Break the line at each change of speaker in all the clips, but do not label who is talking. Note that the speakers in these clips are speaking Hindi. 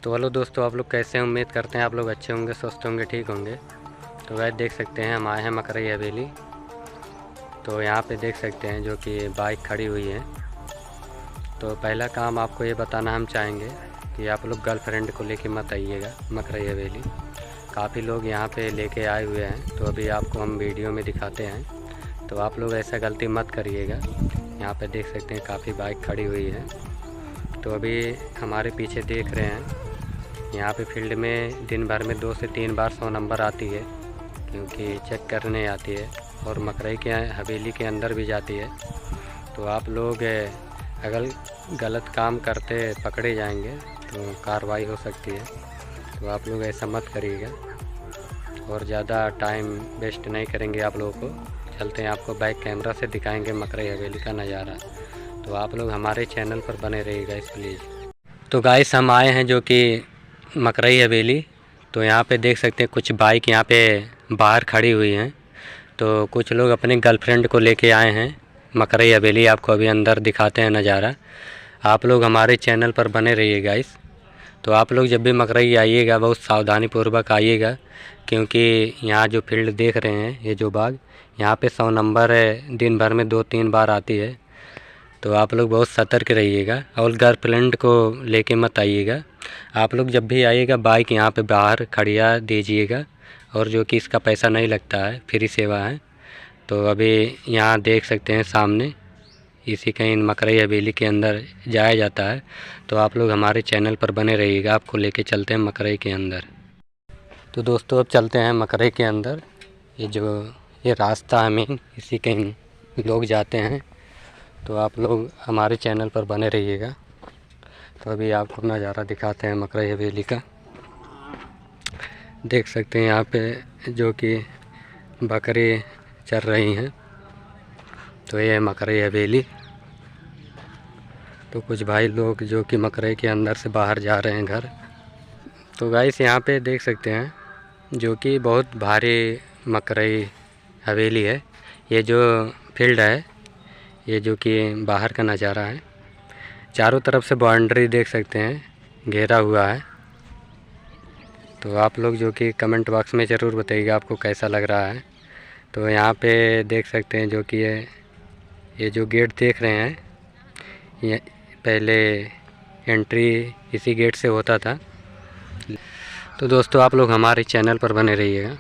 तो हेलो दोस्तों, आप लोग कैसे हैं? उम्मीद करते हैं आप लोग अच्छे होंगे, स्वस्थ होंगे, ठीक होंगे। तो वह देख सकते हैं हम आए हैं मकरई हवेली। तो यहाँ पे देख सकते हैं जो कि बाइक खड़ी हुई है। तो पहला काम आपको ये बताना हम चाहेंगे कि आप लोग गर्लफ्रेंड को लेके मत आइएगा मकरई हवेली। काफ़ी लोग यहाँ पे लेके आए हुए हैं, तो अभी आपको हम वीडियो में दिखाते हैं। तो आप लोग ऐसा गलती मत करिएगा। यहाँ पे देख सकते हैं काफ़ी बाइक खड़ी हुई है। तो अभी हमारे पीछे देख रहे हैं, यहाँ पे फील्ड में दिन भर में 2 से 3 बार 100 नंबर आती है, क्योंकि चेक करने आती है और मकरई के हवेली के अंदर भी जाती है। तो आप लोग अगर गलत काम करते पकड़े जाएंगे तो कार्रवाई हो सकती है। तो आप लोग ऐसा मत करिएगा और ज़्यादा टाइम वेस्ट नहीं करेंगे। आप लोगों को चलते हैं, आपको बैक कैमरा से दिखाएंगे मकरई हवेली का नज़ारा। तो आप लोग हमारे चैनल पर बने रहिएगा प्लीज़। तो गाइस, हम आए हैं जो कि मकरई हवेली। तो यहाँ पे देख सकते हैं कुछ बाइक यहाँ पे बाहर खड़ी हुई हैं। तो कुछ लोग अपने गर्लफ्रेंड को लेके आए हैं मकरई हवेली। आपको अभी अंदर दिखाते हैं नज़ारा। आप लोग हमारे चैनल पर बने रहिए गाइस। तो आप लोग जब भी मकरई आइएगा बहुत सावधानी पूर्वक आइएगा, क्योंकि यहाँ जो फील्ड देख रहे हैं, ये जो बाग, यहाँ पे 100 नंबर दिन भर में 2-3 बार आती है। तो आप लोग बहुत सतर्क रहिएगा और गर्लफ्रेंड को लेके मत आइएगा। आप लोग जब भी आइएगा बाइक यहाँ पे बाहर खड़िया दीजिएगा, और जो कि इसका पैसा नहीं लगता है, फ्री सेवा है। तो अभी यहाँ देख सकते हैं सामने इसी कहीं मकरई हवेली के अंदर जाया जाता है। तो आप लोग हमारे चैनल पर बने रहिएगा, आपको लेके चलते हैं मकरई के अंदर। तो दोस्तों अब चलते हैं मकरई के अंदर। ये रास्ता है मेन, इसी कहीं लोग जाते हैं। तो आप लोग हमारे चैनल पर बने रहिएगा। तो अभी आपको नज़ारा दिखाते हैं मकरई हवेली का। देख सकते हैं यहाँ पे जो कि बकरी चर रही हैं। तो ये है मकरई हवेली। तो कुछ भाई लोग जो कि मकरई के अंदर से बाहर जा रहे हैं घर। तो गाइस यहाँ पे देख सकते हैं जो कि बहुत भारी मकरई हवेली है। ये जो फील्ड है, ये जो कि बाहर का नज़ारा है। चारों तरफ से बाउंड्री देख सकते हैं घेरा हुआ है। तो आप लोग जो कि कमेंट बॉक्स में ज़रूर बताइएगा आपको कैसा लग रहा है। तो यहाँ पे देख सकते हैं जो कि ये जो गेट देख रहे हैं, ये पहले एंट्री इसी गेट से होता था। तो दोस्तों आप लोग हमारे चैनल पर बने रहिएगा,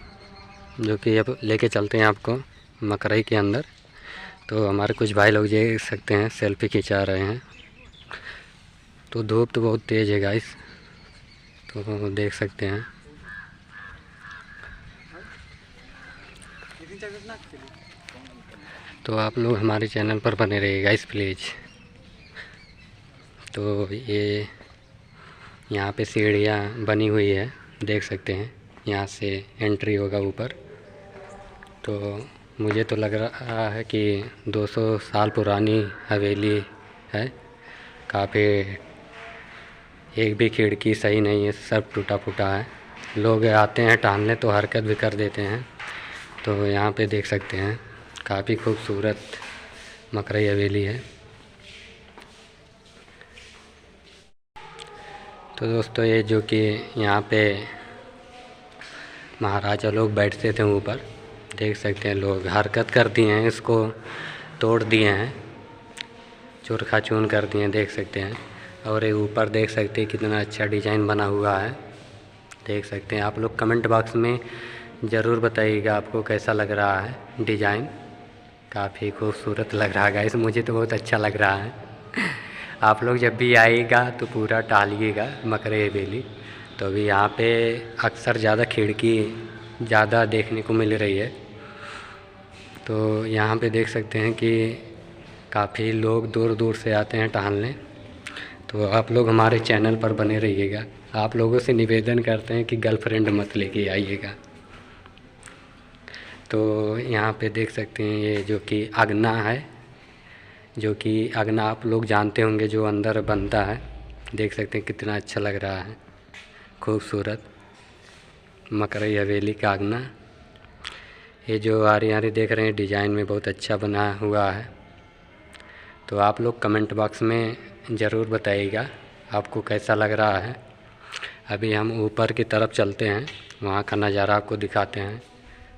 जो कि अब लेके चलते हैं आपको मकरई के अंदर। तो हमारे कुछ भाई लोग देख सकते हैं सेल्फी खिंचा रहे हैं। तो धूप तो बहुत तेज़ है गाइस, तो देख सकते हैं। तो आप लोग हमारे चैनल पर बने रहिएगा गाइस प्लीज़। तो ये यहाँ पे सीढ़ियाँ बनी हुई है, देख सकते हैं। यहाँ से एंट्री होगा ऊपर। तो मुझे तो लग रहा है कि 200 साल पुरानी हवेली है। काफ़ी एक भी खिड़की सही नहीं है, सब टूटा फूटा है। लोग आते हैं टहलने तो हरकत भी कर देते हैं। तो यहाँ पे देख सकते हैं काफ़ी खूबसूरत मकरई हवेली है। तो दोस्तों ये जो कि यहाँ पे महाराजा लोग बैठते थे ऊपर, देख सकते हैं लोग हरकत कर दिए हैं, इसको तोड़ दिए हैं, चूरखा चून कर दिए हैं, देख सकते हैं। और ये ऊपर देख सकते हैं कितना अच्छा डिज़ाइन बना हुआ है, देख सकते हैं। आप लोग कमेंट बॉक्स में ज़रूर बताइएगा आपको कैसा लग रहा है डिज़ाइन। काफ़ी खूबसूरत लग रहा है गाइस, मुझे तो बहुत अच्छा लग रहा है। आप लोग जब भी आइएगा तो पूरा टहलिएगा मकरई हवेली। तो अभी यहाँ पे अक्सर ज़्यादा खिड़की ज़्यादा देखने को मिल रही है। तो यहाँ पे देख सकते हैं कि काफ़ी लोग दूर दूर से आते हैं टहलने। तो आप लोग हमारे चैनल पर बने रहिएगा। आप लोगों से निवेदन करते हैं कि गर्लफ्रेंड मत लेके आइएगा। तो यहाँ पे देख सकते हैं ये जो कि अगना है, जो कि अगना आप लोग जानते होंगे जो अंदर बनता है। देख सकते हैं कितना अच्छा लग रहा है, खूबसूरत मकरई हवेली का अगना। ये जो आरी आरी देख रहे हैं डिज़ाइन में बहुत अच्छा बना हुआ है। तो आप लोग कमेंट बॉक्स में ज़रूर बताइएगा आपको कैसा लग रहा है। अभी हम ऊपर की तरफ चलते हैं, वहाँ का नज़ारा आपको दिखाते हैं।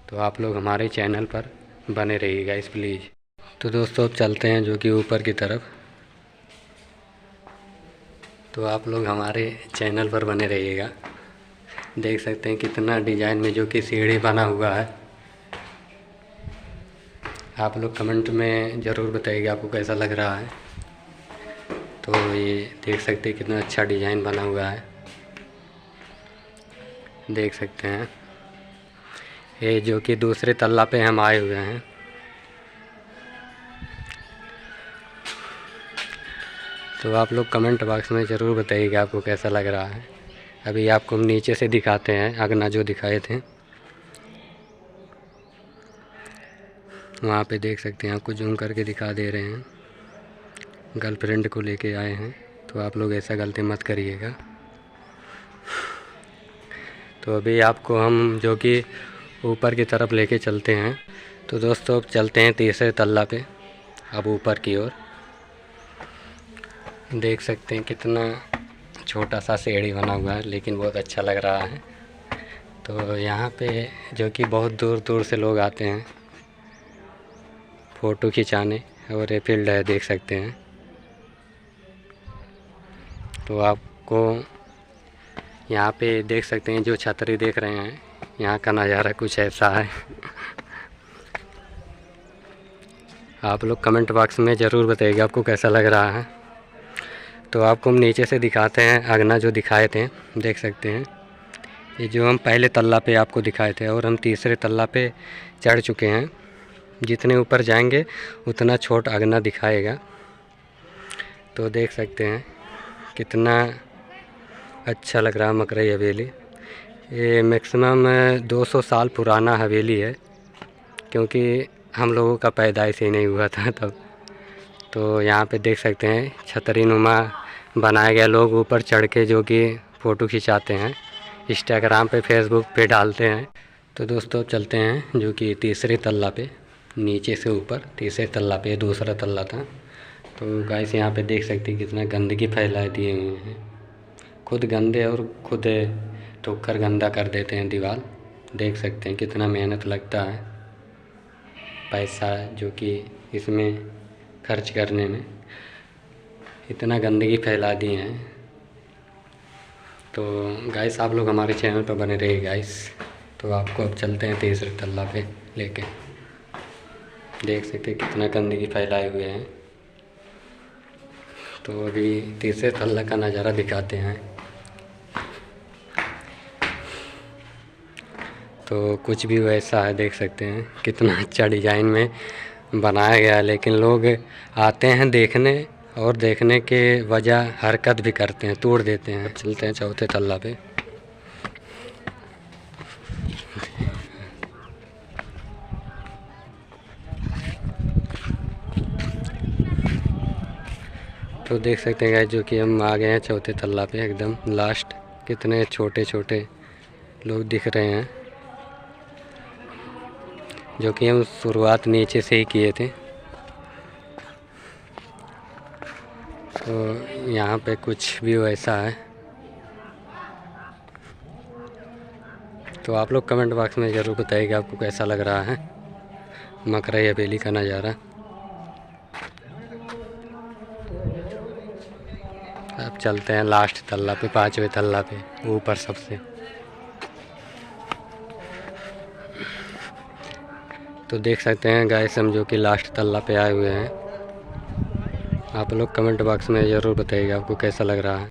तो आप लोग हमारे चैनल पर बने रहिएगा इस प्लीज़। तो दोस्तों अब चलते हैं जो कि ऊपर की तरफ। तो आप लोग हमारे चैनल पर बने रहिएगा। देख सकते हैं कितना डिज़ाइन में जो कि सीढ़ी बना हुआ है। आप लोग कमेंट में ज़रूर बताइएगा आपको कैसा लग रहा है। तो ये देख सकते हैं कितना अच्छा डिज़ाइन बना हुआ है, देख सकते हैं। ये जो कि दूसरे तल्ला पे हम आए हुए हैं। तो आप लोग कमेंट बॉक्स में ज़रूर बताइएगा आपको कैसा लग रहा है। अभी आपको हम नीचे से दिखाते हैं, अगना जो दिखाए थे वहाँ पे देख सकते हैं, आपको जूम करके दिखा दे रहे हैं। गर्लफ्रेंड को लेके आए हैं, तो आप लोग ऐसा गलती मत करिएगा। तो अभी आपको हम जो कि ऊपर की तरफ लेके चलते हैं। तो दोस्तों अब चलते हैं तीसरे तल्ला पे, अब ऊपर की ओर। देख सकते हैं कितना छोटा सा सीढ़ी बना हुआ है, लेकिन बहुत अच्छा लग रहा है। तो यहाँ पे जो कि बहुत दूर दूर से लोग आते हैं फ़ोटो खिंचाने, और ये फील्ड है देख सकते हैं। तो आपको यहाँ पे देख सकते हैं जो छतरी देख रहे हैं, यहाँ का नज़ारा कुछ ऐसा है। आप लोग कमेंट बॉक्स में ज़रूर बताइएगा आपको कैसा लग रहा है। तो आपको हम नीचे से दिखाते हैं, अगना जो दिखाए थे देख सकते हैं। ये जो हम पहले तल्ला पे आपको दिखाए थे, और हम तीसरे तल्ला पे चढ़ चुके हैं। जितने ऊपर जाएंगे उतना छोटा अगना दिखाएगा। तो देख सकते हैं कितना अच्छा लग रहा है मकरई हवेली। ये मैक्सिमम 200 साल पुराना हवेली है, क्योंकि हम लोगों का पैदाइश ही नहीं हुआ था तब। तो यहाँ पे देख सकते हैं छतरी नुमा बनाया गया, लोग ऊपर चढ़ के जो कि फ़ोटो खिंचाते हैं, इंस्टाग्राम पे फेसबुक पे डालते हैं। तो दोस्तों चलते हैं जो कि तीसरे तल्ला पे, नीचे से ऊपर तीसरे तल्ला पे, दूसरा तल्ला था। तो गाइस यहाँ पे देख सकते हैं कितना गंदगी फैला दिए हुए हैं, खुद गंदे और खुद ठोकर गंदा कर देते हैं दीवार। देख सकते हैं कितना मेहनत लगता है, पैसा जो कि इसमें खर्च करने में, इतना गंदगी फैला दिए हैं। तो गाइस आप लोग हमारे चैनल पर बने रहिए गाइस। तो आपको अब चलते हैं तीसरे तल्ला पे लेके। देख सकते हैं कितना गंदगी फैलाए हुए हैं। तो अभी तीसरे तल्ला का नज़ारा दिखाते हैं। तो कुछ भी वैसा है, देख सकते हैं कितना अच्छा डिज़ाइन में बनाया गया है, लेकिन लोग आते हैं देखने, और देखने के वजह हरकत भी करते हैं, तोड़ देते हैं। चलते हैं चौथे तल्ला पे। तो देख सकते हैं गाइस जो कि हम आ गए हैं चौथे तल्ला पे, एकदम लास्ट। कितने छोटे छोटे लोग दिख रहे हैं, जो कि हम शुरुआत नीचे से ही किए थे। तो यहाँ पे कुछ भी वैसा है। तो आप लोग कमेंट बॉक्स में ज़रूर बताइएगा आपको कैसा लग रहा है मकरई हवेली का नज़ारा। अब चलते हैं लास्ट तल्ला पे, पाँचवें तल्ला पे, ऊपर सबसे। तो देख सकते हैं गाइस हम जो कि लास्ट तल्ला पे आए हुए हैं। आप लोग कमेंट बॉक्स में ज़रूर बताइएगा आपको कैसा लग रहा है।